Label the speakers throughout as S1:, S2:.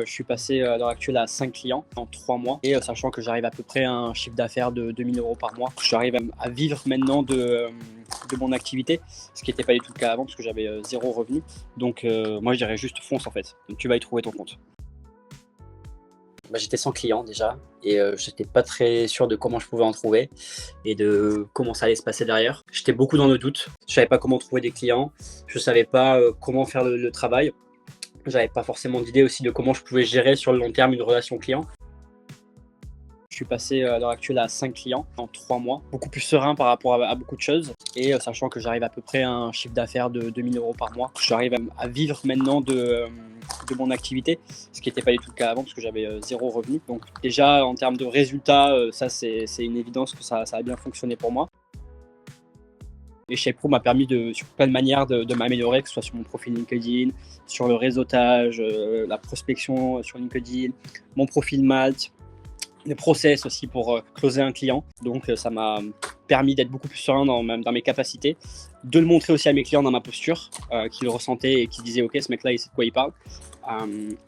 S1: Je suis passé à l'heure actuelle à 5 clients en 3 mois et sachant que j'arrive à peu près à un chiffre d'affaires de 2 000 € par mois. J'arrive à vivre maintenant de mon activité, ce qui n'était pas du tout le cas avant parce que j'avais 0 revenu. Donc moi je dirais juste fonce en fait, donc tu vas y trouver ton compte. J'étais sans clients déjà et j'étais pas très sûr de comment je pouvais en trouver et de comment ça allait se passer derrière. J'étais beaucoup dans le doute, je savais pas comment trouver des clients, je savais pas comment faire le travail. J'avais pas forcément d'idée aussi de comment je pouvais gérer sur le long terme une relation client. Je suis passé à l'heure actuelle à 5 clients en 3 mois, beaucoup plus serein par rapport à beaucoup de choses et sachant que j'arrive à peu près à un chiffre d'affaires de 2 000 € par mois. J'arrive à vivre maintenant de mon activité, ce qui n'était pas du tout le cas avant parce que j'avais 0 revenu. Donc déjà en termes de résultats, ça c'est une évidence que ça a bien fonctionné pour moi. Et ShapePro m'a permis sur plein de manières de m'améliorer, que ce soit sur mon profil LinkedIn, sur le réseautage, la prospection sur LinkedIn, mon profil Malte, les process aussi pour closer un client. Donc ça m'a permis d'être beaucoup plus serein dans mes capacités, de le montrer aussi à mes clients dans ma posture, qui le ressentaient et qui disaient ok, ce mec là il sait de quoi il parle,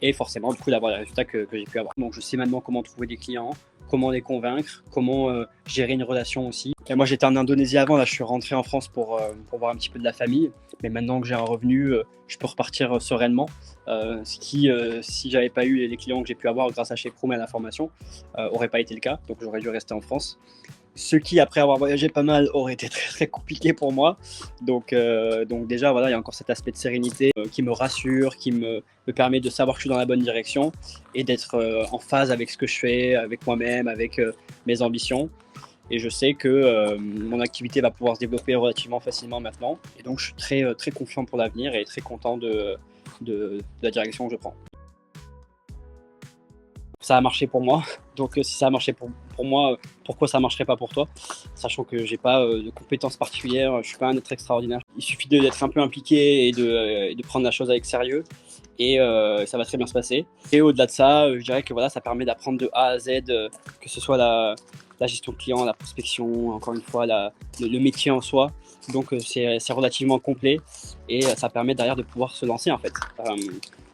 S1: et forcément du coup d'avoir les résultats que j'ai pu avoir. Donc je sais maintenant comment trouver des clients, comment les convaincre, comment gérer une relation aussi. Et moi j'étais en Indonésie avant, là je suis rentré en France pour voir un petit peu de la famille, mais maintenant que j'ai un revenu, je peux repartir sereinement, ce qui, si j'avais pas eu les clients que j'ai pu avoir grâce à ShapePro et à la formation, aurait pas été le cas, donc j'aurais dû rester en France. Ce qui, après avoir voyagé pas mal, aurait été très très compliqué pour moi. Donc déjà, voilà, il y a encore cet aspect de sérénité qui me rassure, qui me permet de savoir que je suis dans la bonne direction et d'être en phase avec ce que je fais, avec moi-même, avec mes ambitions. Et je sais que mon activité va pouvoir se développer relativement facilement maintenant. Et donc, je suis très, très confiant pour l'avenir et très content de la direction que je prends. Ça a marché pour moi, donc si ça a marché pour moi, pourquoi ça marcherait pas pour toi? Sachant que j'ai pas de compétences particulières, je suis pas un être extraordinaire. Il suffit d'être un peu impliqué et de prendre la chose avec sérieux et ça va très bien se passer. Et au-delà de ça, je dirais que voilà, ça permet d'apprendre de A à Z, que ce soit la gestion de client, la prospection, encore une fois le métier en soi. Donc c'est relativement complet et ça permet derrière de pouvoir se lancer en fait.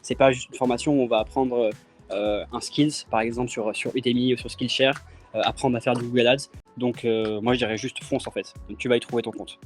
S1: C'est pas juste une formation où on va apprendre un skills, par exemple sur Udemy ou sur Skillshare, apprendre à faire du Google Ads. Donc moi je dirais juste fonce en fait, donc tu vas y trouver ton compte.